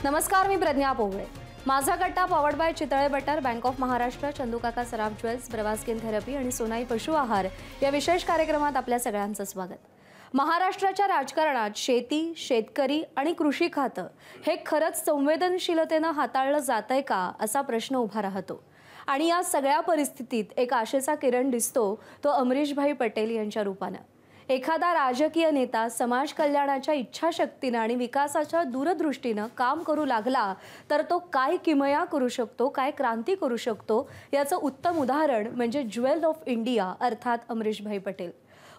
नमस्कार, मी प्रज्ञा पोगळे. माझा Gatta powered by Chitale butter, bank of Maharashtra, चंदूकाका Saraf jewels, प्रवास स्किन थेरपी आणि सोनाई पशु आहार या विशेष कार्यक्रमात आपल्या सगळ्यांचं स्वागत. महाराष्ट्राच्या राजकारणात शेती, शेतकरी आणि कृषी खातं हे खरंच संवेदनशीलतेनं हाताळलं जातंय का असा प्रश्न उभा राहतो. आणि या सगळ्या परिस्थितीत एक आशेचा किरण दिसतो, तो अमरीशभाई पटेल यांच्या रूपानं. एखादा राजकीय नेता समाज कल्याणाच्या इच्छाशक्तीनं आणि विकासाच्या दूरदृष्टीनं काम करू लागला तर तो काय किमया करू शकतो, काय क्रांती करू शकतो याचं उत्तम उदाहरण म्हणजे ज्वेल ऑफ इंडिया अर्थात अमरीशभाई पटेल.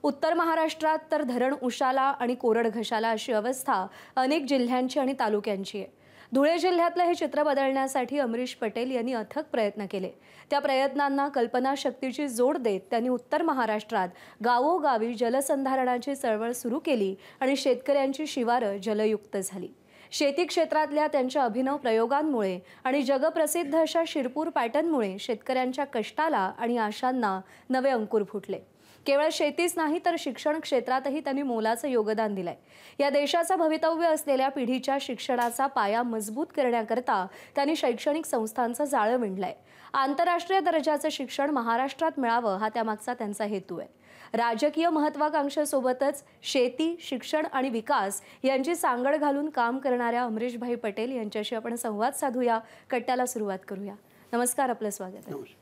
उत्तर महाराष्ट्रात तर धरण उशाला आणि कोरड घशाला अशी अवस्था अनेक जिल्ह्यांची आणि तालुक्यांची आहे. धुळे जिल्ह्यातलं हे चित्र बदलण्यासाठी अमरीश पटेल यांनी अथक प्रयत्न केले. त्या प्रयत्नांना कल्पनाशक्तीची जोड देत त्यांनी उत्तर महाराष्ट्रात गावोगावी जलसंधारणाची चळवळ सुरू केली आणि शेतकऱ्यांची शिवारं जलयुक्त झाली. शेती क्षेत्रातल्या त्यांच्या अभिनव प्रयोगांमुळे आणि जगप्रसिद्ध अशा शिरपूर पॅटर्नमुळे शेतकऱ्यांच्या कष्टाला आणि आशांना नवे अंकुर फुटले. केवळ शेतीच नाही तर शिक्षण क्षेत्रातही त्यांनी मोलाचं योगदान दिलंय. या देशाचं भवितव्य असलेल्या पिढीच्या शिक्षणाचा पाया मजबूत करण्याकरता त्यांनी शैक्षणिक संस्थांचं जाळं विणलंय. आंतरराष्ट्रीय दर्जाचं शिक्षण महाराष्ट्रात मिळावं हा त्यामागचा त्यांचा हेतू आहे. राजकीय महत्त्वाकांक्षेसोबतच शेती, शिक्षण आणि विकास यांची सांगड घालून काम करणाऱ्या अमरीशभाई पटेल यांच्याशी आपण संवाद साधूया. कट्ट्याला सुरुवात करूया. नमस्कार, आपलं स्वागत आहे.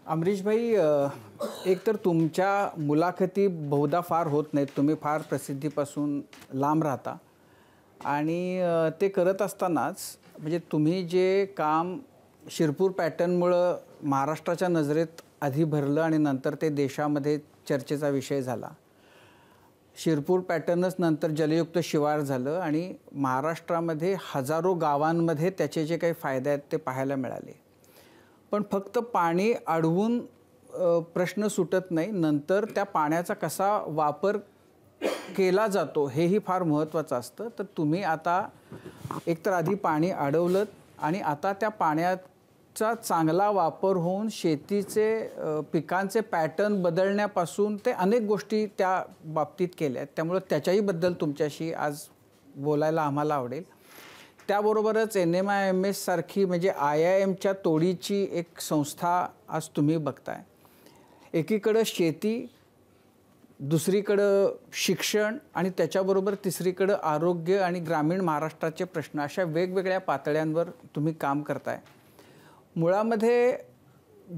अमरीशभाई, एक तर तुमच्या मुलाखती बहुधा फार होत नाहीत. तुम्ही फार प्रसिद्धीपासून लांब राहता आणि ते करत असतानाच म्हणजे तुम्ही जे काम शिरपूर पॅटर्नमुळं महाराष्ट्राच्या नजरेत आधी भरलं आणि नंतर ते देशामध्ये चर्चेचा विषय झाला. शिरपूर पॅटर्नच नंतर जलयुक्त शिवार झालं आणि महाराष्ट्रामध्ये हजारो गावांमध्ये त्याचे जे काही फायदे आहेत ते पाहायला मिळाले. पण फक्त पाणी अडवून प्रश्न सुटत नाही, नंतर त्या पाण्याचा कसा वापर केला जातो हेही फार महत्त्वाचं असतं. तर तुम्ही आता एकतर आधी पाणी अडवलं आणि आता त्या पाण्याचा चांगला वापर होऊन शेतीचे पिकांचे पॅटर्न बदलण्यापासून ते अनेक गोष्टी त्या बाबतीत केल्या आहेत. त्यामुळं त्याच्याहीबद्दल तुमच्याशी आज बोलायला आम्हाला आवडेल. त्याबरोबरच NMIMS सारखी म्हणजे IIMच्या तोडीची एक संस्था आज तुम्ही बघताय. एकीकडं शेती, दुसरीकडं शिक्षण आणि त्याच्याबरोबर तिसरीकडं आरोग्य आणि ग्रामीण महाराष्ट्राचे प्रश्न, अशा वेगवेगळ्या पातळ्यांवर तुम्ही काम करताय. मुळामध्ये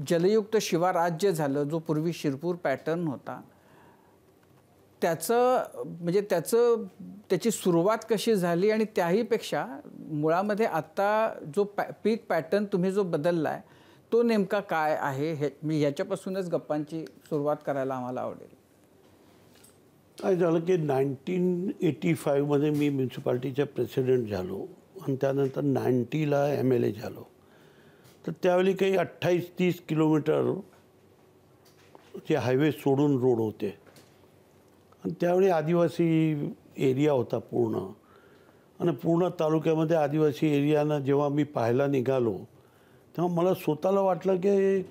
जलयुक्त शिवार राज्य झालं, जो पूर्वी शिरपूर पॅटर्न होता, त्याची सुरुवात कशी झाली आणि त्याहीपेक्षा मुळामध्ये आत्ता जो पीक पॅटर्न तुम्ही जो बदलला आहे तो नेमका काय आहे हे ह्याच्यापासूनच गप्पांची सुरुवात करायला आम्हाला आवडेल. काय झालं की 1985मध्ये मी म्युन्सिपाल्टीचा प्रेसिडेंट झालो आणि त्यानंतर 90ला MLA झालो. तर त्यावेळी काही 28-30 किलोमीटर जे हायवे सोडून रोड होते आणि त्यावेळी आदिवासी एरिया होता पूर्ण. आणि पूर्ण तालुक्यामध्ये आदिवासी एरियानं जेव्हा मी पाहायला निघालो तेव्हा मला स्वतःला वाटलं की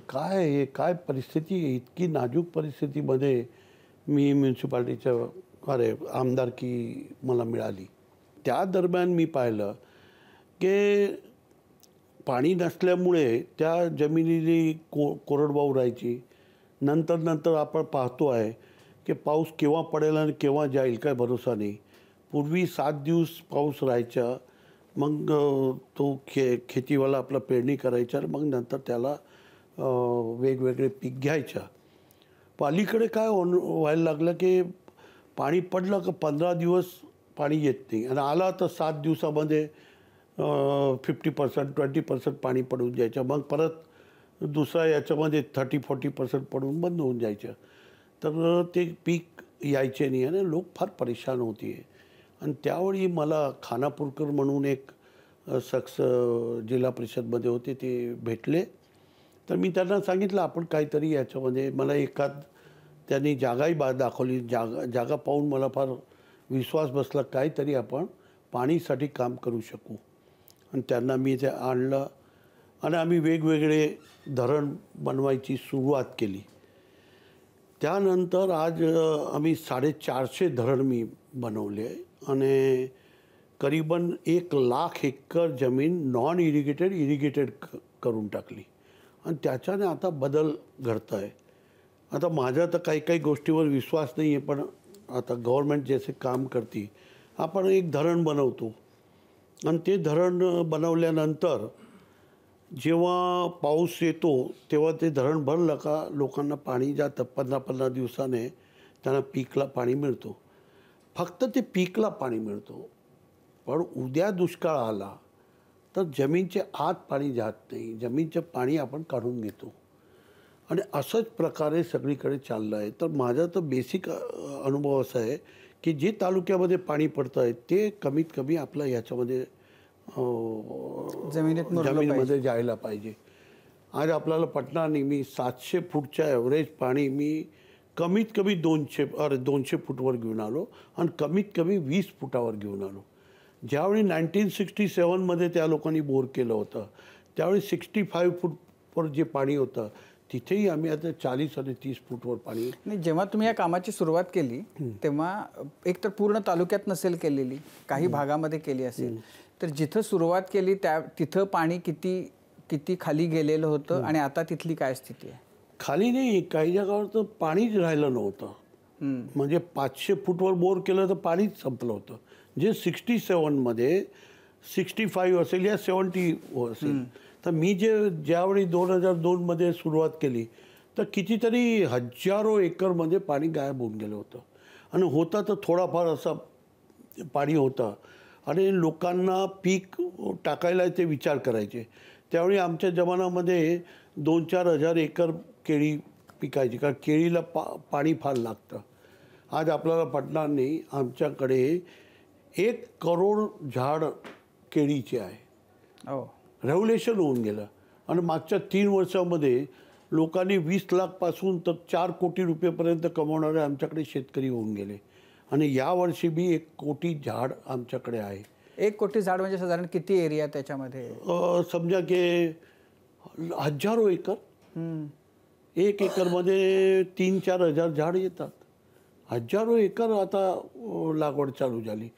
काय परिस्थिती आहे. इतकी नाजूक परिस्थितीमध्ये मी म्युन्सिपाल्टीच्या आमदारकी मला मिळाली. त्या दरम्यान मी पाहिलं की पाणी नसल्यामुळे त्या जमिनीने कोरडवाहू राहायची. नंतर आपण पाहतो आहे की पाऊस केव्हा पडेल आणि केव्हा जाईल काय भरोसा नाही. पूर्वी 7 दिवस पाऊस राहायचा, मग तो खेतीवाला आपला पेरणी करायचा, मग नंतर त्याला वेगवेगळे पीक घ्यायचं. पण अलीकडे काय व्हायला लागलं की पाणी पडलं का 15 दिवस पाणी येत नाही आणि आला तर 7 दिवसामध्ये 50% 20% पाणी पडून जायचं. मग परत दुसरा याच्यामध्ये 30-40% पडून बंद होऊन जायचं. तर ते पीक यायचे नाही आणि लोक फार परेशान होते. आणि त्यावेळी मला खानापूरकर म्हणून एक जिल्हा परिषदमध्ये होते, ते भेटले. तर मी त्यांना सांगितलं आपण काहीतरी याच्यामध्ये, मला त्यांनी जागाही दाखवली. जागा पाहून मला फार विश्वास बसला, काहीतरी आपण पाणीसाठी काम करू शकू. आणि त्यांना मी ते आणलं आणि आम्ही वेगवेगळे धरण बनवायची सुरुवात केली. त्यानंतर आज आम्ही 450 धरण मी बनवले आणि करीबन 1,00,000 एकर जमीन नॉन इरिगेटेड करून टाकली आणि त्याच्याने आता बदल घडत आहे. आता माझा तर काही काही गोष्टीवर विश्वास नाही आहे, पण आता गव्हर्नमेंट जसे काम करते, आपण एक धरण बनवतो आणि ते धरण बनवल्यानंतर जेव्हा पाऊस येतो तेव्हा ते धरण भरलं का लोकांना पाणी जातं. 15-15 दिवसाने त्यांना पीकला पाणी मिळतो. फक्त ते पीकला पाणी मिळतो. पण उद्या दुष्काळ आला तर जमीनचे आत पाणी जात नाही, जमीनचे पाणी आपण काढून घेतो आणि असंच प्रकारे सगळीकडे चाललं आहे. तर माझा तर बेसिक अनुभव असा आहे की जे तालुक्यामध्ये पाणी पडतं आहे ते कमीत कमी आपलं याच्यामध्ये जमिनीमध्ये जायला पाहिजे. आज आपल्याला पटणार नाही, मी 700 फूटच्या ॲव्हरेज पाणी मी कमीत कमी 200 फूटवर घेऊन आलो आणि कमीत कमी 20 फुटावर घेऊन आलो. ज्यावेळी 1967मध्ये त्या लोकांनी बोर केलं होतं त्यावेळी 65 फूटवर जे पाणी होतं तिथेही आम्ही आता 40 आणि 30 फूटवर पाणी. नाही, जेव्हा तुम्ही या कामाची सुरुवात केली तेव्हा एक तर पूर्ण तालुक्यात नसेल केलेली, काही भागामध्ये केली असेल, तर जिथं सुरुवात केली तिथं पाणी किती खाली गेलेलं होतं आणि आता तिथली काय स्थिती आहे? खाली नाही, काही जागावर तर पाणीच राहिलं नव्हतं. म्हणजे 500 फूटवर बोर केलं तर पाणीच संपलं होतं. जे 67मध्ये 65 असेल या 70 असेल. तर मी ज्यावेळी 2002मध्ये सुरुवात केली तर कितीतरी हजारो एकरमध्ये पाणी गायब होऊन गेलं होतं आणि होता तर थोडाफार असा पाणी होता आणि लोकांना पीक टाकायला ते विचार करायचे. त्यावेळी आमच्या जमान्यामध्ये 2-4 हजार एकर केळी पिकायची, कारण केळीला पाणी फार लागतं. आज आपल्याला पटणार नाही, आमच्याकडे 1 करोड झाड केळीचे आहे. रेव्होल्युशन होऊन गेलं आणि मागच्या 3 वर्षामध्ये लोकांनी 20 लाखपासून तर 4 कोटी रुपयेपर्यंत कमवणारे आमच्याकडे शेतकरी होऊन गेले आणि यावर्षी बी 1 कोटी झाड आमच्याकडे आहे. 1 कोटी झाड म्हणजे साधारण किती एरिया त्याच्यामध्ये? समजा की हजारो एकर. 1 एकरमध्ये 3-4 हजार झाड येतात. हजारो एकर आता लागवड चालू झाली.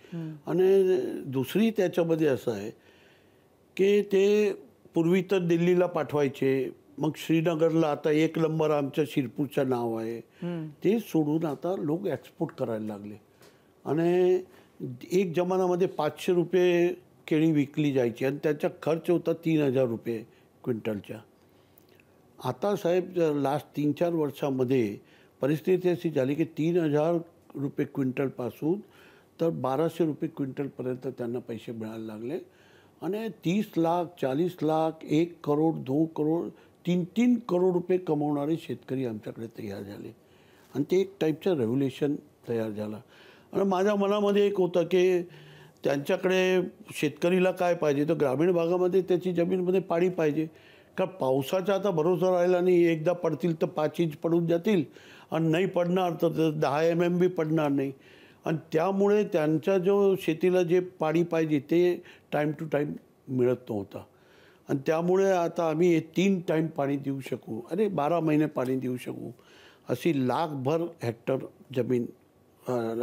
आणि दुसरी त्याच्यामध्ये असं आहे की ते पूर्वी तर दिल्लीला पाठवायचे, मग श्रीनगरला आता 1 नंबर आमच्या शिरपूरचं नाव आहे, ते सोडून आता लोक एक्सपोर्ट करायला लागले. आणि एक जमान्यामध्ये 500 रुपये केळी विकली जायची आणि त्याचा खर्च होता 3000 रुपये क्विंटलच्या. आता साहेब लास्ट 3-4 वर्षामध्ये परिस्थिती अशी झाली की 3000 रुपये क्विंटलपासून तर 1200 रुपये क्विंटलपर्यंत त्यांना पैसे मिळायला लागले. आणि 30 लाख, 40 लाख, 1 करोड, 2 करोड, 3-3 करोड रुपये कमवणारे शेतकरी आमच्याकडे तयार झाले आणि ते एक टाईपचं रेव्होल्युशन तयार झालं. आणि माझ्या मनामध्ये एक होतं की त्यांच्याकडे शेतकरीला काय पाहिजे, तर ग्रामीण भागामध्ये त्याची जमीनमध्ये पाणी पाहिजे. कारण पावसाचा आता भरोसा राहिला नाही, एकदा पडतील तर 5 इंच पडून जातील आणि नाही पडणार तर 10 mm बी पडणार नाही. आणि त्यामुळे त्यांच्या जो शेतीला जे पाणी पाहिजे ते टाईम टू टाईम मिळत नव्हतं. आणि त्यामुळे आता आम्ही 3 टाईम पाणी देऊ शकू, 12 महिने पाणी देऊ शकू अशी लाखभर हेक्टर जमीन,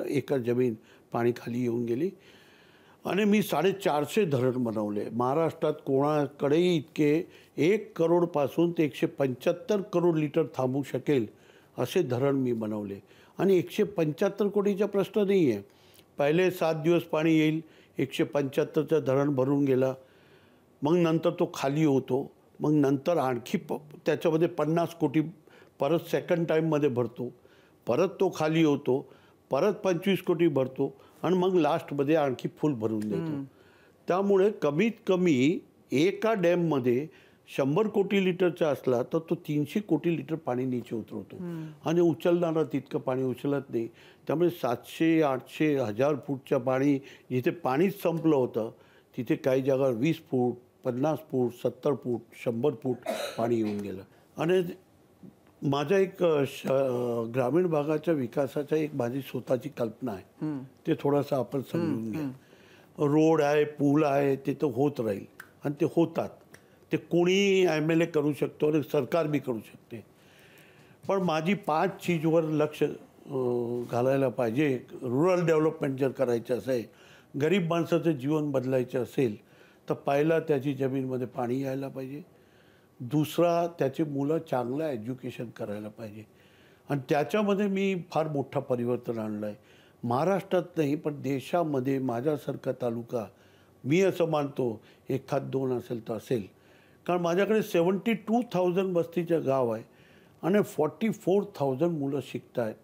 एकर जमीन पाणी खाली येऊन गेली. आणि मी 450 धरण बनवले. महाराष्ट्रात कोणाकडेही इतके 1 करोडपासून ते 175 करोड लिटर थांबू शकेल असे धरण मी बनवले. आणि 175 कोटीचा प्रश्न नाही आहे. पहिले 7 दिवस पाणी येईल, 175चं धरण भरून गेला, मग नंतर तो खाली होतो, मग नंतर आणखी त्याच्यामध्ये 50 कोटी परत सेकंड टाईममध्ये भरतो, परत तो खाली होतो, परत 25 कोटी भरतो आणि मग लास्टमध्ये आणखी फुल भरून देतो. त्यामुळे कमीत कमी एका डॅममध्ये 100 कोटी लिटरचा असला तर तो 300 कोटी लिटर पाणी नीचे उतरवतो आणि उचलणारा तितकं पाणी उचलत नाही. त्यामुळे 700, 800, 1000 फूटच्या पाणी जिथे पाणीच संपलं होतं तिथे काही जागा 20 फूट, 50 फूट, 70 फूट, 100 फूट पाणी येऊन गेलं. आणि माझा एक ग्रामीण भागाच्या विकासाचा एक माझी स्वतःची कल्पना आहे, ते थोडंसं आपण समजून घ्या. रोड आहे, पूल आहे, ते तर होत राहील आणि ते होतात. ते कोणी MLA करू शकतो आणि सरकार बी करू शकते. पण माझी 5 चीजवर लक्ष घालायला पाहिजे. रुरल डेव्हलपमेंट जर करायचं असेल गरीब माणसाचं जीवन बदलायचं असेल तर पहिला त्याची जमीनमध्ये पाणी यायला पाहिजे, दुसरा त्याची मुलं चांगलं एज्युकेशन करायला पाहिजे. आणि त्याच्यामध्ये मी फार मोठा परिवर्तन आणलं आहे. महाराष्ट्रात नाही पण देशामध्ये माझ्यासारखा तालुका मी असं मानतो एखाद दोन असेल तर असेल. कारण माझ्याकडे 72,000 वस्तीचं गाव आहे आणि 44,000 मुलं शिकत आहेत.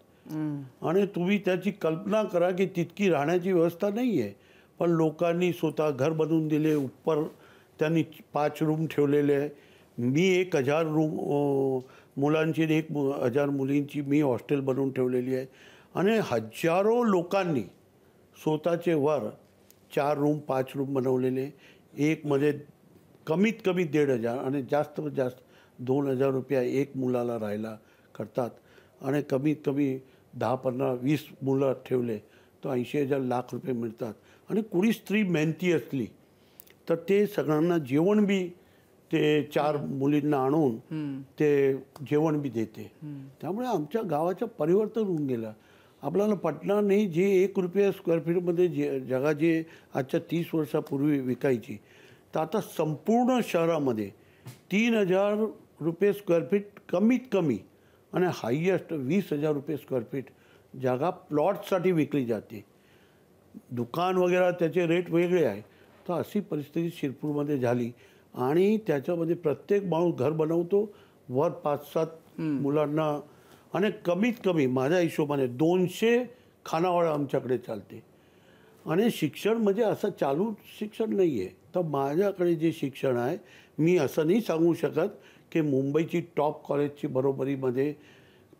आणि तुम्ही त्याची कल्पना करा की तितकी राहण्याची व्यवस्था नाही आहे, पण लोकांनी स्वतः घर बनवून दिले. उपर त्यांनी 5 रूम ठेवलेले आहे. मी 1,000 रूम मुलांची आणि 1,000 मुलींची मी हॉस्टेल बनवून ठेवलेली आहे. आणि हजारो लोकांनी स्वतःचे वर 4 रूम 5 रूम बनवलेले. एकमध्ये कमीत कमी 1,500 आणि जास्त जास्त 2,000 रुपये एक मुलाला राहायला करतात. आणि कमीत कमी 10, 15, 20 मुलं ठेवले तर 80,000 लाख रुपये मिळतात. आणि कुणी स्त्री मेहनती असली तर ते सगळ्यांना जेवण बी ते 4 मुलींना आणून ते जेवण बी देते. त्यामुळे आमच्या गावाचं परिवर्तन होऊन गेलं. आपल्याला पटणार नाही, जे 1 रुपया स्क्वेअर फीटमध्ये जगा जे आजच्या 30 वर्षापूर्वी विकायची तर आता संपूर्ण शहरामध्ये 3,000 रुपये स्क्वेअर फीट कमीत कमी आणि हायेस्ट 20,000 रुपये स्क्वेअर फीट जागा प्लॉटसाठी विकली जाते. दुकान वगैरे त्याचे रेट वेगळे आहे. तर अशी परिस्थिती शिरपूरमध्ये झाली. आणि त्याच्यामध्ये प्रत्येक माणूस घर बनवतो, वर 5-7 मुलांना. आणि कमीत कमी माझ्या हिशोबाने 200 खानावळ आमच्याकडे चालते. आणि शिक्षण म्हणजे असं चालू शिक्षण नाही आहे. तर माझ्याकडे जे शिक्षण आहे मी असं नाही सांगू शकत की मुंबईची टॉप कॉलेजची बरोबरीमध्ये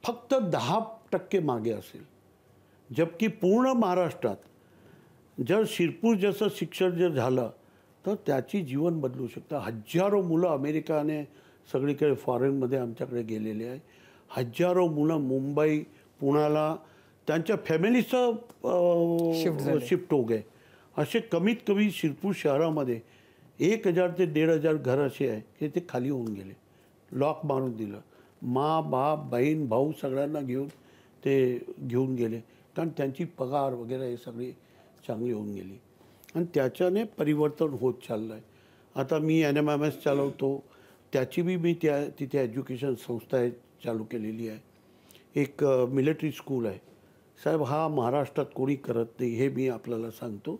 फक्त 10% मागे असेल. जबकि पूर्ण महाराष्ट्रात जर शिरपूर जसं शिक्षण जर झालं तर त्याची जीवन बदलू शकतं. हजारो मुलं अमेरिकाने सगळीकडे फॉरेनमध्ये आमच्याकडे गेलेले आहे. हजारो मुलं मुंबई पुण्याला त्यांच्या फॅमिलीचं शिफ्ट हो गए. असे कमीत कमी शिरपूर शहरामध्ये 1,000 ते 1,500 घर असे आहे की ते खाली होऊन गेले. लॉक मारून दिलं. माँ बाप बहीण भाऊ सगळ्यांना घेऊन गेले. कारण त्यांची पगार वगैरे हे सगळी चांगली होऊन गेली. आणि त्याच्याने परिवर्तन होत चाललं आहे. आता मी NMMS चालवतो, त्याची मी तिथे एज्युकेशन संस्था आहे चालू केलेली आहे. एक मिलिटरी स्कूल आहे. साहेब हा महाराष्ट्रात कोणी करत नाही हे मी आपल्याला सांगतो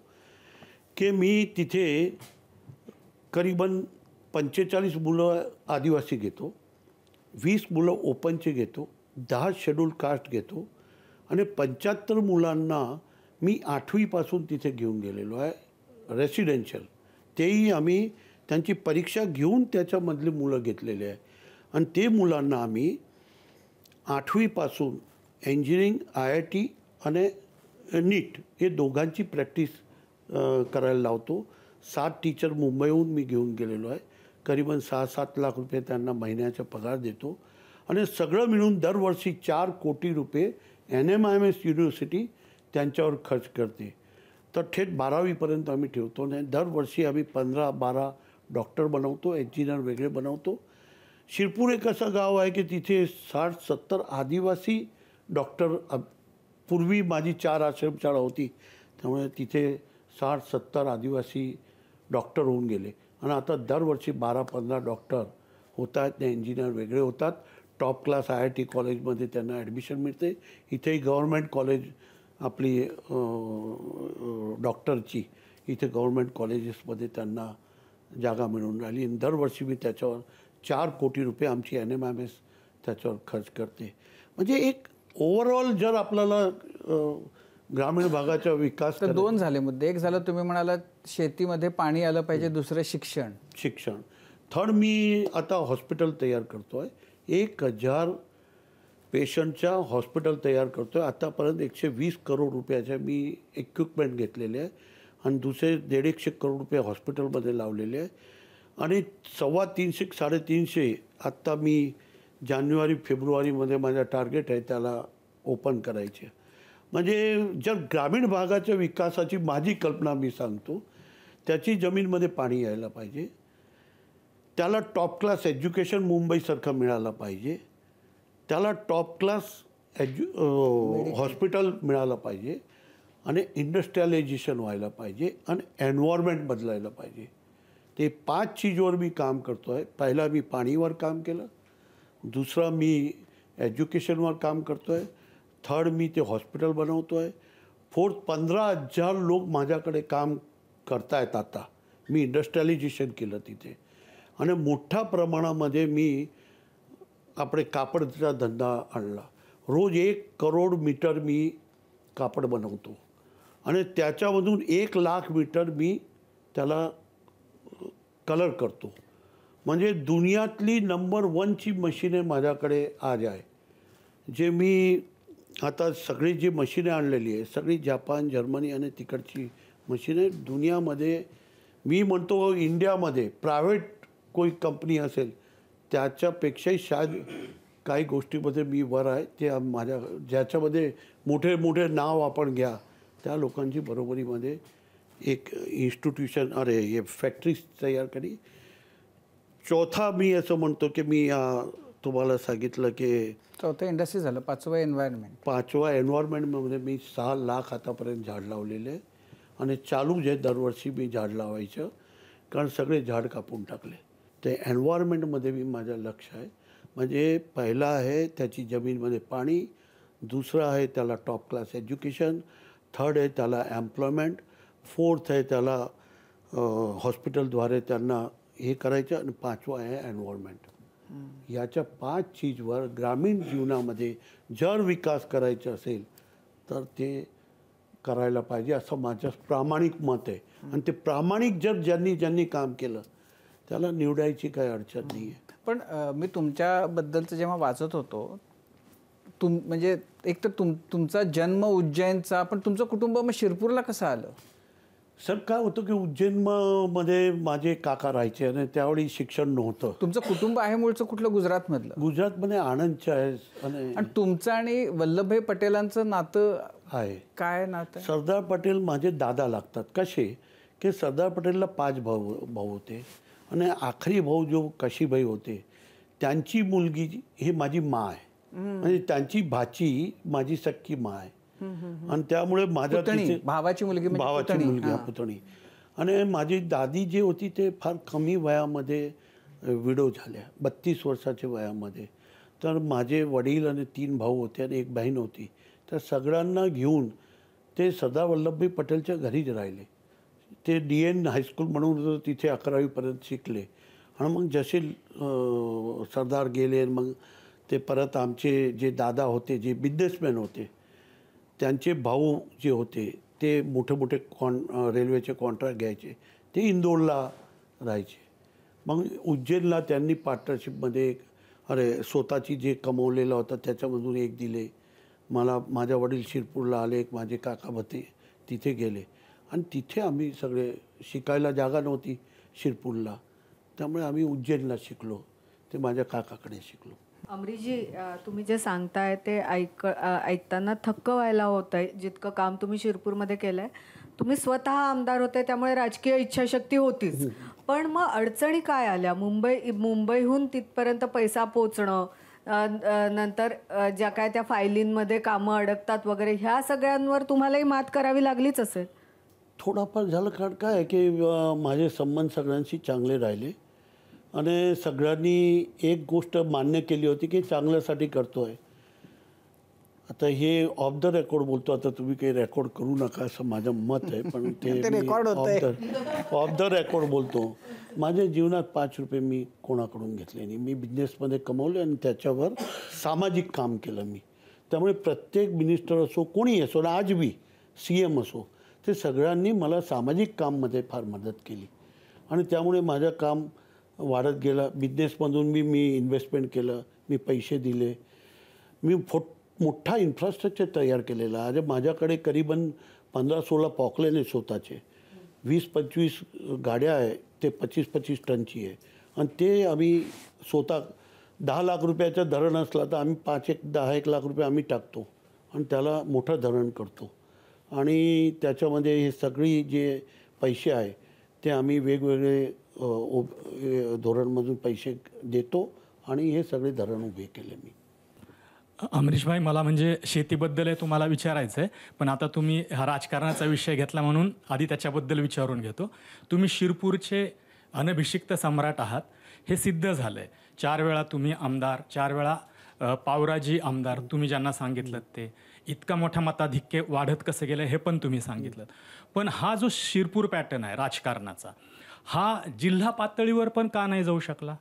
की मी तिथे करीबन 45 मुलं आदिवासी घेतो, 20 मुलं ओपनचे घेतो, 10 शेड्यूल कास्ट घेतो आणि 75 मुलांना मी 8वीपासून तिथे घेऊन गेलेलो आहे रेसिडेन्शियल. तेही आम्ही त्यांची परीक्षा घेऊन त्याच्यामधली मुलं घेतलेले आहे. आणि ते मुलांना आम्ही 8वीपासून इंजिनिअरिंग IIT आणि नीट हे दोघांची प्रॅक्टिस करायला लावतो. 7 टीचर मुंबईहून मी घेऊन गेलेलो आहे. करीबन 6-7 लाख रुपये त्यांना महिन्याचा पगार देतो. आणि सगळं मिळून दरवर्षी 4 कोटी रुपये NMIMS युनिव्हर्सिटी त्यांच्यावर खर्च करते. तर थेट 12वीपर्यंत आम्ही ठेवतो. आणि दरवर्षी आम्ही 15-12 डॉक्टर बनवतो, इंजिनियर वेगळे बनवतो. शिरपूर एक असं गाव आहे की तिथे 60-70 आदिवासी डॉक्टर. पूर्वी माझी 4 आश्रमशाळा होती त्यामुळे तिथे 60-70 आदिवासी डॉक्टर होऊन गेले. आणि आता दरवर्षी 12-15 डॉक्टर होत आहेत. ते इंजिनियर वेगळे होतात. टॉप क्लास IIT कॉलेजमध्ये त्यांना ॲडमिशन मिळते. इथेही गव्हर्मेंट कॉलेज आपली डॉक्टरची इथे गव्हर्मेंट कॉलेजेसमध्ये त्यांना जागा मिळून राहिली. आणि दरवर्षी मी त्याच्यावर 4 कोटी रुपये आमची NMIMS त्याच्यावर खर्च करते. म्हणजे एक ओव्हरऑल जर आपल्याला ग्रामीण भागाचा विकास. तर 2 झाले मुद्दे. एक झालं तुम्ही म्हणालात शेतीमध्ये पाणी आलं पाहिजे, दुसरं शिक्षण. थर्ड मी आता हॉस्पिटल तयार करतो आहे. 1,000 पेशंटच्या हॉस्पिटल तयार करतो आहे. आतापर्यंत 120 करोड रुपयाच्या मी इक्विपमेंट घेतलेले आहे. आणि दुसरे 150 करोड रुपये हॉस्पिटलमध्ये लावलेले आहे. आणि 350-350 आत्ता मी जानेवारी-फेब्रुवारीमध्ये माझा टार्गेट आहे त्याला ओपन करायचे. म्हणजे जर ग्रामीण भागाच्या विकासाची माझी कल्पना मी सांगतो, त्याची जमीनमध्ये पाणी यायला पाहिजे, त्याला टॉप क्लास एज्युकेशन मुंबईसारखं मिळालं पाहिजे, त्याला टॉप क्लास हॉस्पिटल मिळालं पाहिजे. आणि इंडस्ट्रियलायझेशन व्हायला पाहिजे आणि एन्व्हायरमेंट बदलायला पाहिजे. ते 5 चीजवर मी काम करतो आहे. पहिला मी पाणीवर काम केलं, दुसरा मी एज्युकेशनवर काम करतो आहे, थर्ड मी ते हॉस्पिटल बनवतो आहे, फोर्थ 15,000 लोक माझ्याकडे काम करतायत आता. मी इंडस्ट्रियलायझेशन केलं तिथे आणि मोठ्या प्रमाणामध्ये मी आपले कापडचा धंदा आणला. रोज 1 करोड मीटर मी कापड बनवतो आणि त्याच्यामधून 1 लाख मीटर मी त्याला कलर करतो. म्हणजे दुनियातली नंबर 1ची मशीने माझ्याकडे आज आहे. जे मी आता सगळी जी मशीने आणलेली आहे सगळी जपान, जर्मनी आणि तिकडची मशीने. दुनियामध्ये मी म्हणतो इंडियामध्ये प्रायव्हेट कोई कंपनी असेल त्याच्यापेक्षाही शायद काही गोष्टीमध्ये मी वर आहे. ते माझ्या ज्याच्यामध्ये मोठे मोठे नाव आपण घ्या त्या लोकांची बरोबरीमध्ये एक इन्स्टिट्यूशन हे फॅक्टरीज तयार करी. चौथा मी असं म्हणतो की मी तुम्हाला सांगितलं की चौथं इंडस्ट्री झालं, 5वं एन्व्हायरमेंट. 5वा एन्व्हायरमेंटमध्ये मी 6 लाख आतापर्यंत झाड लावलेले आहे आणि चालू जे दरवर्षी मी झाड लावायचं, कारण सगळे झाड कापून टाकले. ते एन्व्हायरमेंटमध्ये मी माझं लक्ष आहे. म्हणजे पहिला आहे त्याची जमीनमध्ये पाणी, दुसरं आहे त्याला टॉप क्लास एज्युकेशन, थर्ड आहे त्याला एम्प्लॉयमेंट, फोर्थ आहे त्याला हॉस्पिटलद्वारे त्यांना हे करायचं आणि 5वं आहे एन्व्हायरमेंट. याच्या 5 चीजवर ग्रामीण जीवनामध्ये जर विकास करायचा असेल तर ते करायला पाहिजे असं माझं प्रामाणिक मत आहे. आणि ते प्रामाणिक जर ज्यांनी काम केलं त्याला निवडायची काही अडचण नाही आहे. पण मी तुमच्याबद्दलचं जेव्हा वाचत होतो म्हणजे एक तर तुमचा जन्म उज्जैनचा, पण तुमचं कुटुंब मग शिरपूरला कसं आलं? सर काय होतं की उज्जैनमध्ये माझे काका राहायचे आणि त्यावेळी शिक्षण नव्हतं. तुमचं कुटुंब आहे मूळचं कुठलं? गुजरातमधलं? गुजरातमध्ये आनंदचं आहे. आणि तुमचं आणि वल्लभभाई पटेलांचं नातं आहे. काय नातं? सरदार पटेल माझे दादा लागतात. कसे की सरदार पटेलला 5 भाऊ होते आणि आखरी भाऊ जो काशीभाई होते त्यांची मुलगी ही माझी माँ आहे. म्हणजे त्यांची भाची माझी सख्खी माँ आहे. आणि त्यामुळे माझ्या भावाची मुलगी पुतणी. आणि माझी दादी जी होती ते फार कमी वयामध्ये विडो झाल्या, 32 वर्षाच्या वयामध्ये. तर माझे वडील आणि 3 भाऊ होते आणि 1 बहीण होती. तर सगळ्यांना घेऊन ते सरदार वल्लभभाई पटेलच्या घरीच राहिले. ते DN हायस्कूल म्हणून तिथे 11वीपर्यंत शिकले. आणि मग जसे सरदार गेले मग ते परत आमचे जे दादा होते जे बिझनेसमॅन होते त्यांचे भाऊ जे होते ते मोठे मोठे रेल्वेचे कॉन्ट्रॅक्ट घ्यायचे, ते इंदोरला राहायचे. मग उज्जैनला त्यांनी पार्टनरशिपमध्ये स्वतःची जे कमवलेलं होतं त्याच्यामधून 1 दिले मला. माझ्या वडील शिरपूरला आले, माझे काका भते तिथे गेले आणि तिथे आम्ही सगळे शिकायला जागा नव्हती शिरपूरला, त्यामुळे आम्ही उज्जैनला शिकलो. ते माझ्या काकाकडे शिकलो. अमरीशजी, तुम्ही जे सांगताय ते ऐकताना थक्क व्हायला होत आहे. जितकं काम तुम्ही शिरपूरमध्ये केलं आहे, तुम्ही स्वतः आमदार होते त्यामुळे राजकीय इच्छाशक्ती होतीच. पण मग अडचणी काय आल्या? मुंबईहून तिथपर्यंत पैसा पोचणं, नंतर ज्या काय त्या फायलींमध्ये कामं अडकतात वगैरे, ह्या सगळ्यांवर तुम्हालाही मात करावी लागलीच असेल. थोडाफार झालं, कारण काय आहे की माझे संबंध सगळ्यांशी चांगले राहिले आणि सगळ्यांनी एक गोष्ट मान्य केली होती की चांगल्यासाठी करतो आहे. आता हे ऑफ द रेकॉर्ड बोलतो, आता तुम्ही काही रेकॉर्ड करू नका असं माझं मत आहे, पण ते ऑफ द रेकॉर्ड बोलतो. माझ्या जीवनात 5 रुपये मी कोणाकडून घेतले नाही. मी बिझनेसमध्ये कमवले आणि त्याच्यावर सामाजिक काम केलं मी. त्यामुळे प्रत्येक मिनिस्टर असो, कोणी असो, आज बी CM असो, ते सगळ्यांनी मला सामाजिक काममध्ये फार मदत केली आणि त्यामुळे माझं काम वाढत गेलं. बिझनेसमधून मी इन्व्हेस्टमेंट केलं, मी पैसे दिले, मी मोठा इन्फ्रास्ट्रक्चर तयार केलेला. आज माझ्याकडे करीबन 15-16 पॉकलेन आहे स्वतःचे, 20-25 गाड्या आहे, ते 25-25 टनची आहे. आणि ते आम्ही स्वतः 10 लाख रुपयाचं धरण असलं तर आम्ही 10-1 लाख रुपये आम्ही टाकतो आणि त्याला मोठं धरण करतो. आणि त्याच्यामध्ये हे सगळी जे पैसे आहे ते आम्ही वेगवेगळे धोरणमधून पैसे देतो आणि हे सगळे धरण उभे केले मी. अमरीशभाई, मला म्हणजे शेतीबद्दल तुम्हाला विचारायचं आहे, पण आता तुम्ही हा राजकारणाचा विषय घेतला म्हणून आधी त्याच्याबद्दल विचारून घेतो. तुम्ही शिरपूरचे अनभिषिक्त सम्राट आहात, हे सिद्ध झालं आहे. 4 वेळा तुम्ही आमदार, 4 वेळा पावराजी आमदार, तुम्ही ज्यांना सांगितलं ते. इतका मोठा मताधिक्य वाढत कसं गेलं हे पण तुम्ही सांगितलं. पण हा जो शिरपूर पॅटर्न आहे राजकारणाचा, हा जिल्हा पातळीवर पण का नाही जाऊ शकला?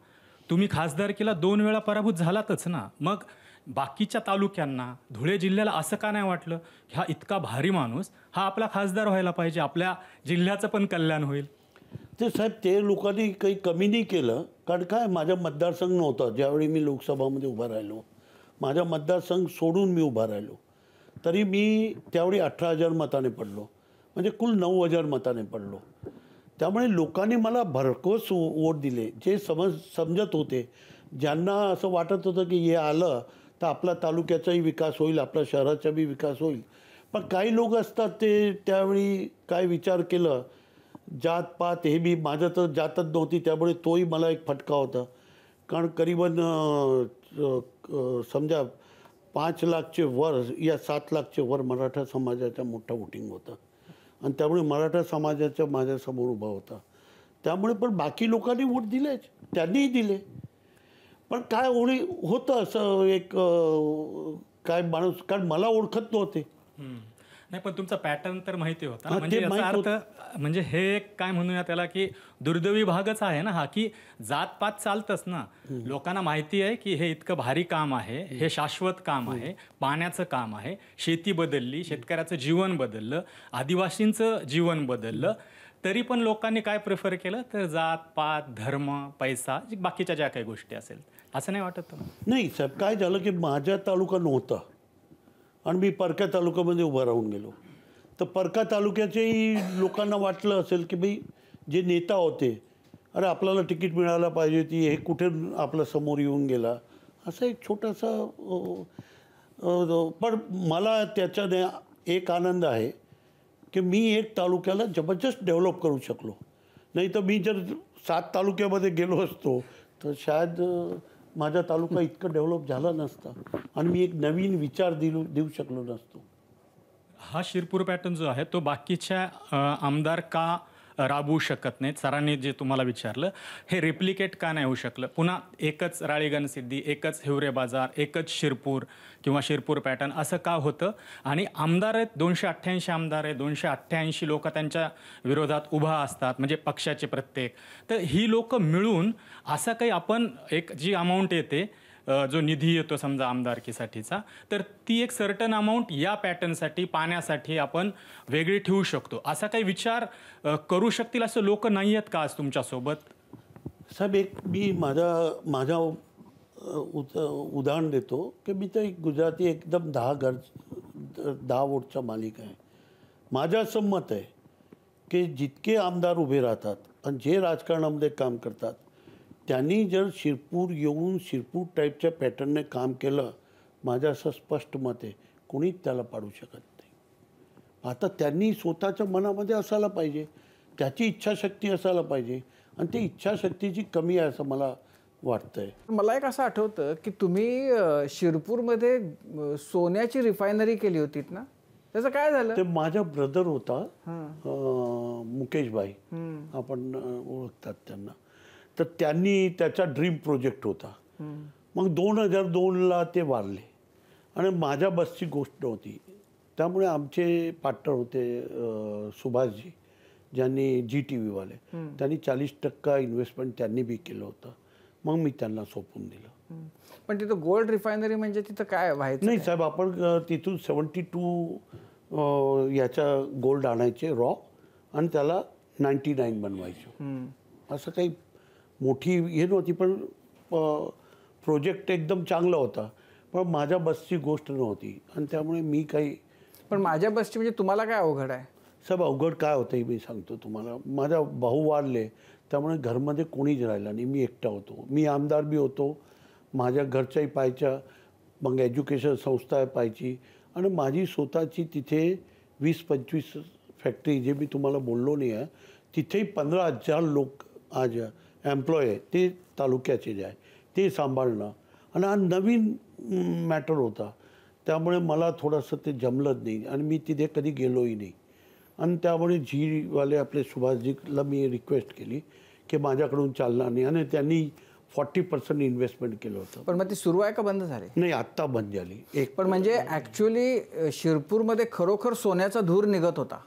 तुम्ही खासदारकीला 2 वेळा पराभूत झालातच ना. मग बाकीच्या तालुक्यांना, धुळे जिल्ह्याला असं का नाही वाटलं की हा इतका भारी माणूस हा आपला खासदार व्हायला पाहिजे, आपल्या जिल्ह्याचं पण कल्याण होईल? ते साहेब, ते लोकांनी काही कमी नाही केलं. कारण काय, माझा मतदारसंघ नव्हता ज्यावेळी मी लोकसभामध्ये उभा राहिलो. माझा मतदारसंघ सोडून मी उभा राहिलो, तरी मी त्यावेळी 18,000 मताने पडलो, म्हणजे कुल 9,000 मताने पडलो. त्यामुळे लोकांनी मला भरघोस वोट दिले. जे समजत होते, ज्यांना असं वाटत होतं की हे आलं तर आपला तालुक्याचाही विकास होईल, आपल्या शहराचाही विकास होईल. पण काही लोक असतात ते त्यावेळी काय विचार केलं, जातपात हे बी, माझं तर जातच नव्हती, त्यामुळे तोही मला एक फटका होता. कारण करीबन समजा 5 लाखचे वर या 7 लाखचे वर मराठा समाजाचा मोठा वोटिंग होता, आणि त्यामुळे मराठा समाजाच्या माझ्यासमोर उभा होता. त्यामुळे पण बाकी लोकांनी वोट दिलेच, त्यांनीही दिले. पण काय होतं असं एक काय माणूस, कारण मला ओळखत नव्हते. नाही, पण तुमचा पॅटर्न तर माहिती होता ना. हा, म्हणजे ते याचा माहित अर्थ म्हणजे हे एक काय म्हणूया त्याला की दुर्दैवी भागच आहे ना हा, की जातपात चालतच ना. लोकांना माहिती आहे की हे इतकं भारी काम आहे, हे शाश्वत काम आहे, पाण्याचं काम आहे, शेती बदलली, शेतकऱ्याचं जीवन बदललं, आदिवासींचं जीवन बदललं, तरी पण लोकांनी काय प्रिफर केलं तर जात पात, धर्म, पैसा, बाकीच्या ज्या काही गोष्टी असेल. असं नाही वाटत तुम्हाला? नाही साहेब, काय झालं की माझा तालुका नव्हता आणि मी परका तालुक्यामध्ये उभं राहून गेलो. तर परका तालुक्याच्याही लोकांना वाटलं असेल की भाई जे नेता होते, अरे आपल्याला तिकीट मिळायला पाहिजे होती, हे कुठे आपल्या समोर येऊन गेला, असं एक छोटासा. पण मला त्याच्याने एक आनंद आहे की मी एक तालुक्याला जबरदस्त डेव्हलप करू शकलो. नाही तर मी जर 7 तालुक्यामध्ये गेलो असतो तर शायद माझा तालुका इतकं डेव्हलप झाला नसता आणि मी एक नवीन विचार देऊ शकलो नसतो. हा शिरपूर पॅटर्न जो आहे तो बाकीच्या आमदार का राबवू शकत नाहीत? सरांनी जे तुम्हाला विचारलं, हे रेप्लिकेट का नाही होऊ शकलं? पुन्हा एकच राळीगणसिद्धी, एकच हिवरे बाजार, एकच शिरपूर किंवा शिरपूर पॅटर्न असं का होतं? आणि आमदार आहेत 288 आमदार आहेत, 288 लोक त्यांच्या विरोधात उभा असतात, म्हणजे पक्षाचे प्रत्येक. तर ही लोक मिळून असं काही आपण एक जी अमाऊंट येते, जो निधी येतो समजा आमदारकीसाठीचा, तर ती एक सर्टन अमाऊंट या पॅटर्नसाठी, पाण्यासाठी आपण वेगळी ठेवू शकतो, असा काही विचार करू शकतील असं लोक नाही आहेत का आज तुमच्यासोबत? साहेब, एक मी माझा उदाहरण देतो की मी तर एक गुजराती एकदम 10 वोटचा मालिक आहे. माझं असं मत आहे की जितके आमदार उभे राहतात आणि जे राजकारणामध्ये काम करतात, त्यांनी जर शिरपूर येऊन शिरपूर टाईपच्या पॅटर्नने काम केलं, माझं असं स्पष्ट मत आहे, कोणीच त्याला पाडू शकत नाही. आता त्यांनी स्वतःच्या मनामध्ये असायला पाहिजे, त्याची इच्छाशक्ती असायला पाहिजे, आणि ती इच्छाशक्तीची कमी आहे असं मला वाटतंय. मला एक असं आठवतं की तुम्ही शिरपूरमध्ये सोन्याची रिफायनरी केली होतीत ना, त्याचं काय झालं? ते माझा ब्रदर होता, मुकेशभाई, आपण ओळखतात त्यांना. तर त्यांनी त्याचा ड्रीम प्रोजेक्ट होता. मग 2002ला ते वारले आणि माझ्या बसची गोष्ट नव्हती. त्यामुळे आमचे पार्टनर होते सुभाषजी, ज्यांनी GTV वाले, त्यांनी 40% इन्व्हेस्टमेंट त्यांनी बी केलं होतं. मग मी त्यांना सोपून दिलं. पण तिथं गोल्ड रिफायनरी म्हणजे तिथं काय व्हायचं? नाही साहेब, आपण तिथून 72 याचा गोल्ड आणायचे रॉ आणि त्याला 99 बनवायचे. असं काही मोठी हे नव्हती, पण प्रोजेक्ट एकदम चांगला होता. पण माझ्या बसची गोष्ट नव्हती आणि त्यामुळे मी काही. पण माझ्या बसची म्हणजे तुम्हाला काय अवघड आहे? साहेब, अवघड काय होतं हे मी सांगतो तुम्हाला. माझा भाऊ वारले, त्यामुळे घरमध्ये कोणीच राहिला नाही, मी एकटा होतो. मी आमदार बी होतो, माझ्या घरच्याही पाहायच्या, मग एज्युकेशन संस्था पाहायची, आणि माझी स्वतःची तिथे 20-25 फॅक्टरी, जे मी तुम्हाला बोललो नाही आहे, तिथेही 15,000 लोक आज एम्प्लॉय आहे, ते तालुक्याचे जे आहे ते सांभाळणं. आणि हा नवीन मॅटर होता, त्यामुळे मला थोडंसं ते जमलंच नाही आणि मी तिथे कधी गेलोही नाही. आणि त्यामुळे झीवाले आपले सुभाषजीला मी रिक्वेस्ट केली की माझ्याकडून चालणार नाही, आणि त्यांनी 40% इन्व्हेस्टमेंट केलं होतं. पण मग ती सुरू आहे का बंद झाली? नाही, आत्ता बंद झाली. एक पण म्हणजे ॲक्च्युली शिरपूरमध्ये खरोखर सोन्याचा धूर निघत होता.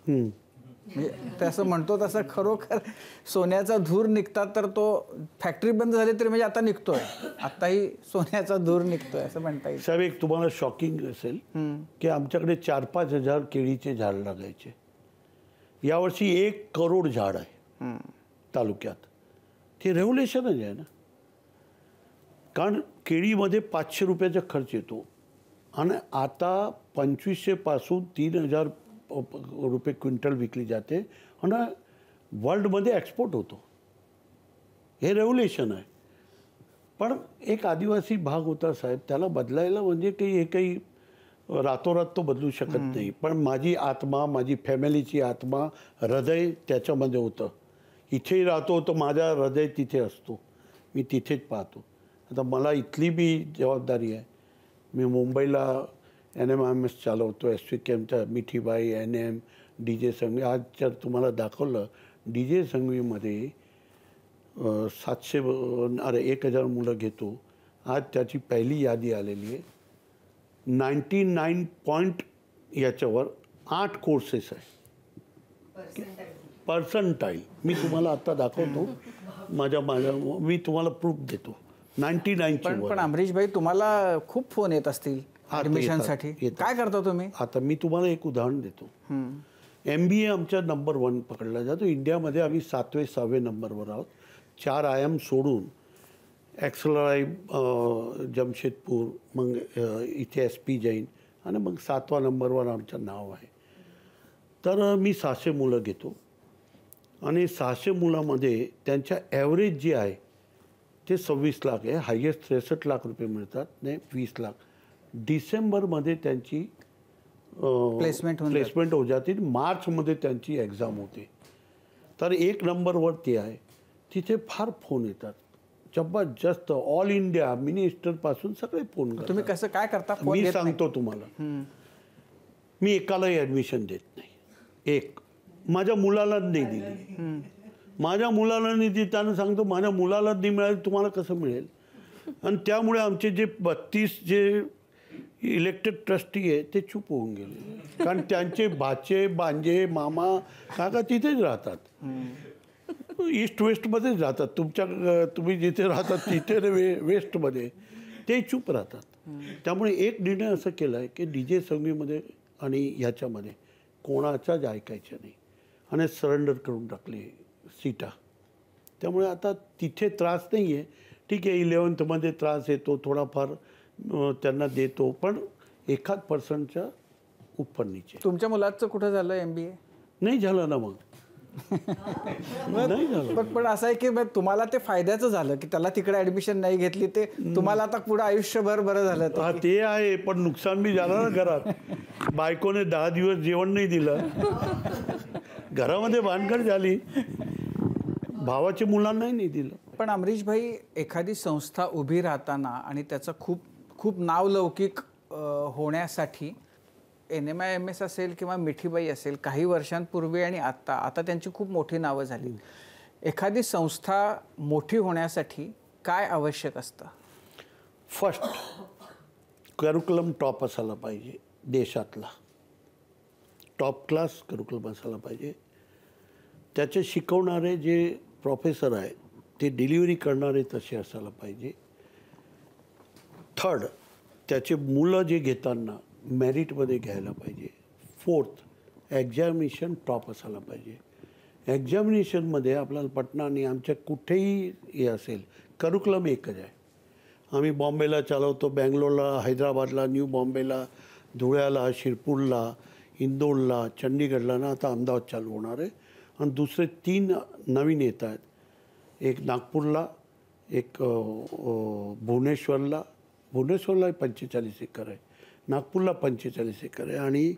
म्हणजे तसं म्हणतो तसं खरोखर सोन्याचा धूर निघतात, तर तो फॅक्टरी बंद झाली तरी म्हणजे आता निघतोय, आताही सोन्याचा धूर निघतोय असं म्हणता येईल. साहेब, एक तुम्हाला शॉकिंग असेल की आमच्याकडे 4-5 हजार केळीचे झाड लागायचे. यावर्षी 1 करोड झाड आहे तालुक्यात. ते रेव्होल्युशनच आहे ना, कारण केळीमध्ये 500 रुपयाचा खर्च येतो आणि आता 2500 पासून 3000 रुपये क्विंटल विकली जाते आणि वर्ल्डमध्ये एक्सपोर्ट होतो. हे रेव्होल्युशन आहे. पण एक आदिवासी भाग होता साहेब, त्याला बदलायला म्हणजे काही रातोरात तो बदलू शकत नाही. पण माझी आत्मा, माझी फॅमिलीची आत्मा, हृदय त्याच्यामध्ये होतं. इथेही राहतो तर माझा हृदय तिथे असतो, मी तिथेच पाहतो. आता मला इथली बी जबाबदारी आहे. मी मुंबईला NMIMS चालवतो, SVKMचा मिठीबाई, NM, DJ संघवी. आज जर तुम्हाला दाखवलं DJ संघवीमध्ये 1000 मुलं घेतो. आज त्याची पहिली यादी आलेली आहे. 99 पॉईंट याच्यावर 8 कोर्सेस आहे. पर्संटाईल मी तुम्हाला आता दाखवतो. मी तुम्हाला प्रूफ देतो. 99 पण अमरीश भाई, तुम्हाला खूप फोन येत असतील ॲडमिशनसाठी. काय करता तुम्ही? आता मी तुम्हाला एक उदाहरण देतो. MBA आमच्या नंबर 1 पकडला जातो इंडियामध्ये. आम्ही 7वे-6वे नंबरवर आहोत. 4 IIM सोडून XLRI जमशेदपूर, मग इथे SP जैन, आणि मग 7वा नंबरवर आमचं नाव आहे. तर मी 600 मुलं घेतो आणि 600 मुलामध्ये त्यांच्या ॲव्हरेज जे आहे ते 26 लाख आहे. हायेस्ट 63 लाख रुपये मिळतात, नाही 20 लाख. डिसेंबरमध्ये त्यांची प्लेसमेंट हो जाते. मार्चमध्ये त्यांची एक्झाम होते. तर 1 नंबरवर ते आहे. तिथे फार फोन येतात जबरदस्त. ऑल इंडिया मिनिस्टरपासून सगळे फोन करतात. तुम्ही कसं काय करता? मी सांगतो तुम्हाला. मी एकालाही ॲडमिशन देत नाही. एक माझ्या मुलालाच नाही दिली. माझ्या मुलाला नाही दिली, त्यानं सांगतो माझ्या मुलालाच नाही मिळाली, तुम्हाला कसं मिळेल? आणि त्यामुळे आमचे जे 32 जे इलेक्टेड ट्रस्टी आहे ते चूप होऊन गेले. कारण त्यांचे भाचे, बांजे, मामा, काका तिथेच राहतात. ईस्ट वेस्टमध्येच राहतात. तुम्ही जिथे राहतात तिथे वेस्टमध्ये ते चूप राहतात. त्यामुळे एक निर्णय असं केला आहे की DJ संघवीमध्ये आणि ह्याच्यामध्ये कोणाचाच ऐकायचं नाही आणि सरेंडर करून टाकले सीटा. त्यामुळे आता तिथे त्रास नाही आहे. ठीक आहे, 11thमध्ये त्रास येतो थोडाफार, त्यांना देतो, पण 1% उपरनीचे. तुमच्या मुलाचं कुठं झालं MBA? नाही झालं ना. मग नाही झालं. पण असं आहे की तुम्हाला ते फायद्याचं झालं की त्याला तिकडे ॲडमिशन नाही घेतली, ते तुम्हाला आता पुढे आयुष्यभर बरं झालं. हा, ते आहे. पण नुकसान बी झालं ना घरात. बायकोने 10 दिवस जेवण नाही दिलं, घरामध्ये भानगड झाली, भावाच्या मुलांनाही नाही दिलं. पण अमरीश भाई, एखादी संस्था उभी राहताना आणि त्याचं खूप नावलौकिक होण्यासाठी NMIMS असेल किंवा मिठीबाई असेल, काही वर्षांपूर्वी आणि आता त्यांची खूप मोठी नावं झाली. एखादी संस्था मोठी होण्यासाठी काय आवश्यक असतं? फर्स्ट, करिक्युलम टॉप असायला पाहिजे. देशातला टॉप क्लास करिक्युलम असायला पाहिजे. त्याचे शिकवणारे जे प्रोफेसर आहेत ते डिलिव्हरी करणारे तसे असायला पाहिजे. थर्ड, त्याचे मुलं जे घेताना मेरिटमध्ये घ्यायला पाहिजे. फोर्थ, एक्झामिनेशन टॉप असायला पाहिजे. एक्झामिनेशनमध्ये आपल्याला पटना आणि आमच्या कुठेही हे असेल, करिक्युलम एकच आहे. आम्ही बॉम्बेला चालवतो, बँगलोरला, हैदराबादला, न्यू बॉम्बेला, धुळ्याला, शिरपूरला, इंदोरला, चंडीगडला ना, आता अहमदाबाद चालू होणार आहे. आणि दुसरे 3 नवीन येत आहेत. एक नागपूरला, एक भुवनेश्वरला 45 एकर आहे, नागपूरला 45 एकर आहे, आणि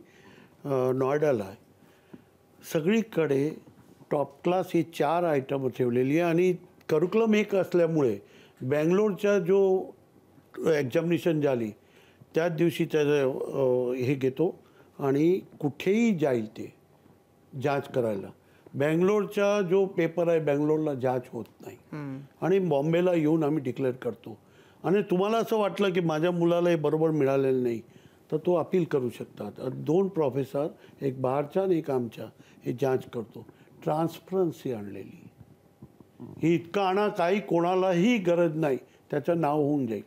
नॉयडाला आहे. सगळीकडे टॉप क्लास ही 4 आयटम ठेवलेली आहे. आणि करिक्युलम एक असल्यामुळे बँगलोरचा जो एक्झामिनेशन झाली त्याच दिवशी त्याचं हे घेतो आणि कुठेही जाईल ते जांच करायला. बँगलोरचा जो पेपर आहे बँगलोरला जांच होत नाही आणि बॉम्बेला येऊन आम्ही डिक्लेअर करतो. आणि तुम्हाला असं वाटलं की माझ्या मुलाला हे बरोबर मिळालेलं नाही तर तो अपील करू शकतात. 2 प्रोफेसर, एक बाहेरचा आणि एक आमच्या, हे जांच करतो. ट्रान्सपरन्सी आणलेली ही इतकं आणा काही कोणालाही गरज नाही, त्याचं नाव होऊन जाईल.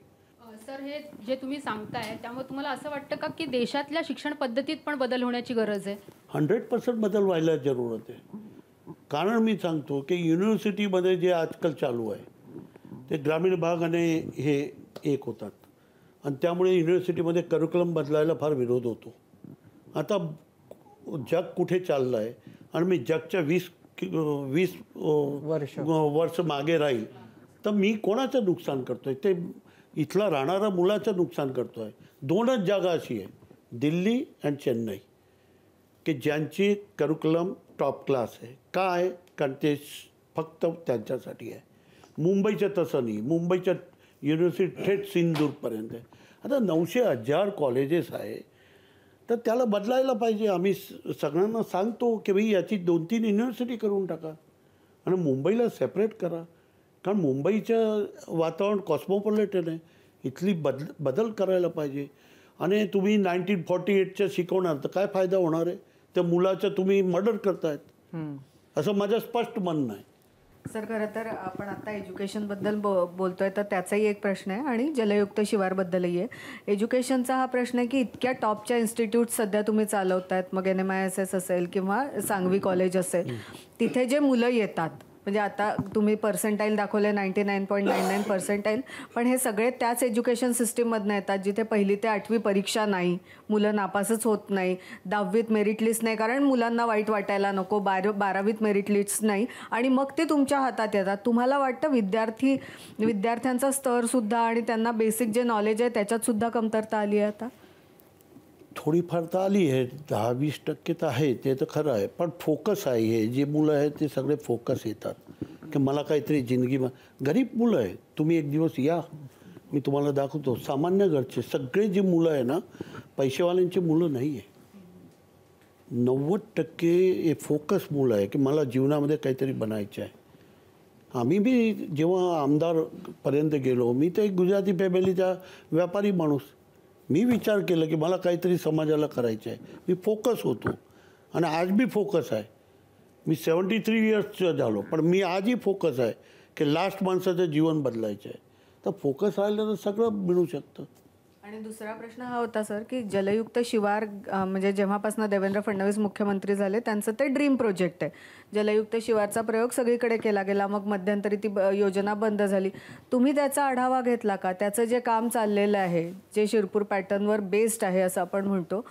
सर, हे जे तुम्ही सांगताय त्यामुळे तुम्हाला असं वाटतं का की देशातल्या शिक्षण पद्धतीत पण बदल होण्याची गरज आहे? 100% बदल व्हायला जरूरत आहे. कारण मी सांगतो की युनिव्हर्सिटीमध्ये जे आजकाल चालू आहे ते ग्रामीण भागाने हे एक होतात आणि त्यामुळे युनिव्हर्सिटीमध्ये करिक्युलम बदलायला फार विरोध होतो. आता जग कुठे चाललं आहे आणि मी जगच्या 20 वर्ष मागे राहील तर मी कोणाचं नुकसान करतो आहे? ते इथला राहणारा मुलाचं नुकसान करतो आहे. 2च जागा अशी आहे, दिल्ली आणि चेन्नई, की ज्यांची करिक्युलम टॉप क्लास आहे. का आहे? कारण ते फक्त त्यांच्यासाठी आहे. मुंबईचं तसं नाही. मुंबईच्या युनिव्हर्सिटी थेट सिंधूरपर्यंत आहे. आता 900,000 कॉलेजेस आहे तर त्याला बदलायला पाहिजे. आम्ही सगळ्यांना सांगतो की भाई याची 2-3 युनिव्हर्सिटी करून टाका आणि मुंबईला सेपरेट करा. कारण मुंबईचं वातावरण कॉस्मोपॉलिटन आहे. इथली बदल करायला पाहिजे. आणि तुम्ही 1948च्या शिकवणार तर काय फायदा होणार आहे? त्या मुलाचं तुम्ही मर्डर करतायत असं माझं स्पष्ट म्हणणं आहे. सर, खरं तर आपण आता एज्युकेशनबद्दल बोलतोय तर त्याचाही एक प्रश्न आहे आणि जलयुक्त शिवारबद्दलही आहे. एज्युकेशनचा हा प्रश्न आहे की इतक्या टॉपच्या इन्स्टिट्यूट सध्या तुम्ही चालवतायत, मग NMISS असेल किंवा सांगवी कॉलेज असेल, तिथे जे मुलं येतात म्हणजे आता तुम्ही पर्सेंटाईल दाखवले 99.99 पर्सेंटाईल, पण हे सगळे त्याच एज्युकेशन सिस्टीममधनं येतात जिथे 1ली ते 8वी परीक्षा नाही, मुलं नापासच होत नाही, 10वीत मेरिट लिस्ट नाही कारण मुलांना वाईट वाटायला नको, 12वीत मेरिट लिस्ट नाही आणि मग ते तुमच्या हातात येतात. तुम्हाला वाटतं विद्यार्थ्यांचा स्तरसुद्धा आणि त्यांना बेसिक जे नॉलेज आहे त्याच्यातसुद्धा कमतरता आली आहे आता? थोडीफार तर आली आहे, 10-20% तर आहे, ते तर खरं आहे. पण फोकस आहे. हे जे मुलं आहेत ते सगळे फोकस येतात की मला काहीतरी जिंदगी. गरीब मुलं आहेत, तुम्ही एक दिवस या, मी तुम्हाला दाखवतो. सामान्य घरचे सगळे जे मुलं आहे ना, पैसेवाल्यांची मुलं नाही आहे. 90% हे फोकस मुलं आहे की मला जीवनामध्ये काहीतरी बनायचं आहे. आम्ही बी जेव्हा आमदारपर्यंत गेलो, मी तर एक गुजराती फॅमिलीचा व्यापारी माणूस. मी विचार केला की मला काहीतरी समाजाला करायचं आहे. मी फोकस होतो आणि आज बी फोकस आहे. मी 73 इयर्सचा झालो पण मी आजही फोकस आहे की लास्ट माणसाचं जीवन बदलायचं आहे. तर फोकस राहिलं तर सगळं मिळू शकतं. आणि दुसरा प्रश्न हा होता सर की जलयुक्त शिवार म्हणजे जेव्हापासून देवेंद्र फडणवीस मुख्यमंत्री झाले त्यांचं ते ड्रीम प्रोजेक्ट आहे. जलयुक्त शिवारचा प्रयोग सगळीकडे केला गेला, मग मध्यंतरी ती योजना बंद झाली. तुम्ही त्याचा आढावा घेतला का? त्याचं जे काम चाललेलं आहे, जे शिरपूर पॅटर्नवर बेस्ड आहे असं आपण म्हणतो,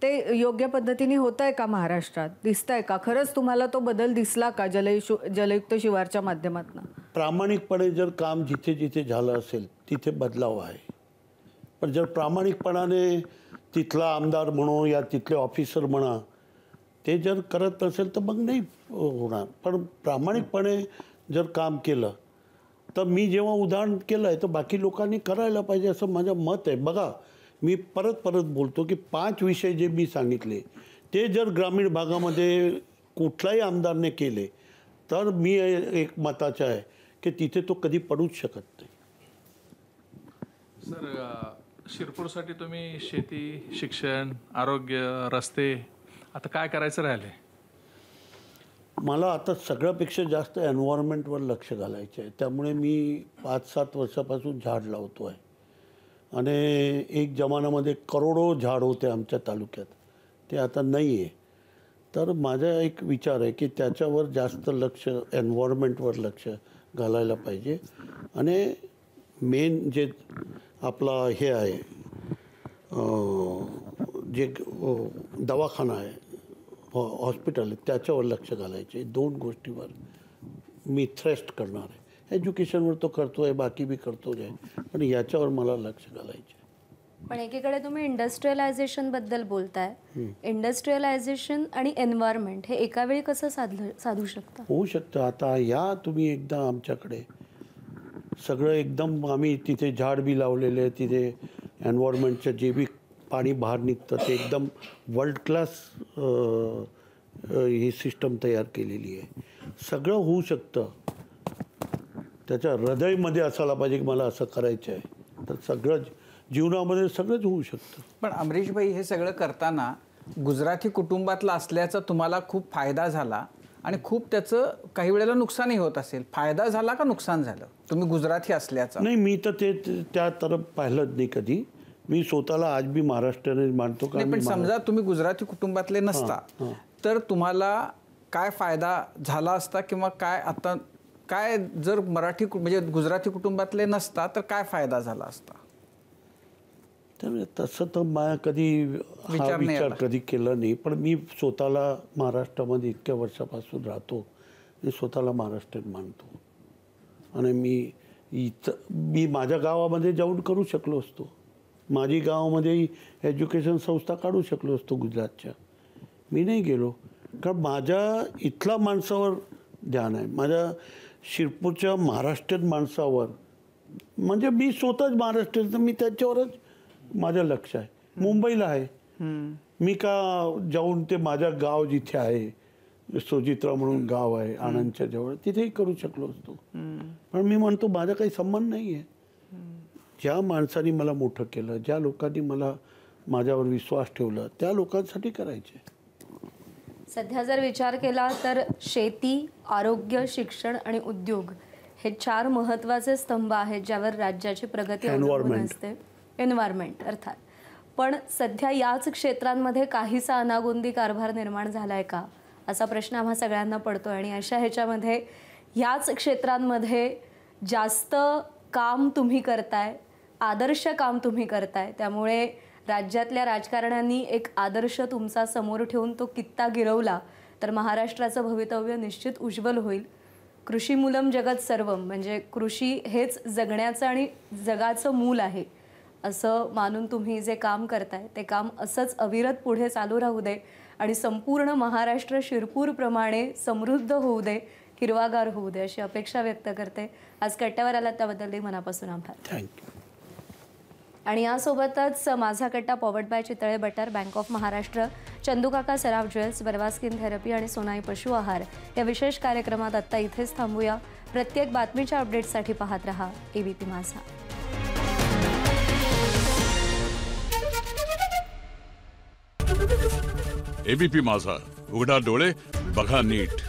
ते योग्य पद्धतीने होत आहे का? महाराष्ट्रात दिसत आहे का? खरंच तुम्हाला तो बदल दिसला का जलयुक्त शिवारच्या माध्यमातून? प्रामाणिकपणे जर काम जिथे जिथे झालं असेल तिथे बदलाव आहे. पण जर प्रामाणिकपणाने तिथला आमदार म्हणो या तिथले ऑफिसर म्हणा ते जर करत नसेल तर मग नाही होणार. पण प्रामाणिकपणे जर काम केलं तर मी जेव्हा उदाहरण केलं आहे तर बाकी लोकांनी करायला पाहिजे असं माझं मत आहे. बघा, मी परत बोलतो की 5 विषय जे मी सांगितले ते जर ग्रामीण भागामध्ये कुठलाही आमदारने केले तर मी एक मताचा आहे की तिथे तो कधी पडूच शकत नाही. सर, शिरपूरसाठी तुम्ही शेती, शिक्षण, आरोग्य, रस्ते आता काय करायचं राहिले? मला आता सगळ्यापेक्षा जास्त एन्व्हायरमेंटवर लक्ष घालायचं आहे. त्यामुळे मी 5-7 वर्षापासून झाड लावतो आहे. आणि एक जमान्यामध्ये करोडो झाड होते आमच्या तालुक्यात, ते आता नाही आहे. तर माझा एक विचार आहे की त्याच्यावर जास्त लक्ष, एन्व्हायरमेंटवर लक्ष घालायला पाहिजे. आणि मेन जे आपला हे आहे जे दवाखाना आहे, हॉस्पिटल आहे, त्याच्यावर लक्ष घालायचे. 2 गोष्टीवर मी थ्रस्ट करणार आहे. एज्युकेशनवर तो करतो आहे, बाकी बी करतो आहे, पण याच्यावर मला लक्ष घालायचे. पण एकीकडे तुम्ही इंडस्ट्रियलायझेशनबद्दल बोलताय. इंडस्ट्रियलायझेशन आणि एन्व्हायरमेंट हे एका वेळी कसं साधू शकता? होऊ शकतं. आता या तुम्ही एकदा आमच्याकडे सगळं एकदम आम्ही तिथे झाड बी लावलेले आहे, तिथे एन्व्हायरमेंटचं जे बी पाणी बाहेर निघतं ते एकदम वर्ल्ड क्लास ही सिस्टम तयार केलेली आहे. सगळं होऊ शकतं. त्याच्या हृदयमध्ये असायला पाहिजे की मला असं करायचं आहे, तर सगळं जीवनामध्ये सगळंच होऊ शकतं. पण अमरीशभाई हे सगळं करताना गुजराती कुटुंबातला असल्याचा तुम्हाला खूप फायदा झाला आणि खूप त्याचं काही वेळेला नुकसानही होत असेल. फायदा झाला का नुकसान झालं तुम्ही गुजराती असल्याचा? नाही, मी तर ते त्या तरफ पाहिलंच नाही कधी. मी स्वतःला आज बी महाराष्ट्राने मानतो. पण समजा तुम्ही गुजराती कुटुंबातले नसता तर तुम्हाला काय फायदा झाला असता किंवा काय आता काय जर मराठी म्हणजे गुजराती कुटुंबातले नसता तर काय फायदा झाला असता? त्यामुळे तसं तर मला कधी हा विचार कधी केला नाही. पण मी स्वतःला महाराष्ट्रामध्ये इतक्या वर्षापासून राहतो, मी स्वतःला महाराष्ट्रीयन मानतो. आणि मी माझ्या गावामध्ये जाऊन करू शकलो असतो. माझी गावामध्ये एज्युकेशन संस्था काढू शकलो असतो गुजरातच्या. मी नाही गेलो कारण माझ्या इथल्या माणसावर ध्यान आहे, माझ्या शिरपूरच्या महाराष्ट्रीयन माणसावर. म्हणजे मी स्वतःच महाराष्ट्रीयन, तर मी त्याच्यावरच माझं लक्ष आहे. मुंबईला आहे, मी का जाऊन ते माझं गाव जिथे आहे सोजित्रा म्हणून गाव आहे आनंदच्या जवळ, तिथेही करू शकलो असतो. पण मी म्हणतो माझा काही संबंध नाही आहे. ज्या माणसाने मला मोठं केलं, ज्या लोकांनी मला माझ्यावर विश्वास ठेवला, त्या लोकांसाठी करायचे. सध्या जर विचार केला तर शेती, आरोग्य, शिक्षण आणि उद्योग हे 4 महत्त्वाचे स्तंभ आहेत ज्यावर राज्याची प्रगती अवलंबून असते. एन्व्हायरमेंट अर्थात. पण सध्या याच क्षेत्रांमध्ये काहीसा अनागोंदी कारभार निर्माण झालाय का असा प्रश्न आम्हा सगळ्यांना पडतो. आणि अशा ह्याच्यामध्ये ह्याच क्षेत्रांमध्ये जास्त काम तुम्ही करताय, आदर्श काम तुम्ही करताय, त्यामुळे राज्यातल्या राजकारण्यांनी एक आदर्श तुमचा समोर ठेवून तो कित्ता गिरवला तर महाराष्ट्राचं भवितव्य निश्चित उज्ज्वल होईल. कृषीमूलम जगत सर्वम म्हणजे कृषी हेच जगण्याचं आणि जगाचं मूल आहे असं मानून तुम्ही जे काम करताय ते काम असंच अविरत पुढे चालू राहू दे आणि संपूर्ण महाराष्ट्र शिरपूरप्रमाणे समृद्ध होऊ दे, हिरवागार होऊ दे अशी अपेक्षा व्यक्त करते. आज कट्ट्यावर आलात त्याबद्दल मनापासून आभार. थँक्यू. आणि यासोबतच माझा कट्टा powered by Chitale butter, bank of Maharashtra, चंदूकाका Saraf jewels, Barva skin therapy आणि सोनाई पशु आहार या विशेष कार्यक्रमात आत्ता इथेच थांबूया. प्रत्येक बातमीच्या अपडेट्ससाठी पाहत रहा एबीपी माझा. एबीपी माझा, उघडा डोळे बघा नीट.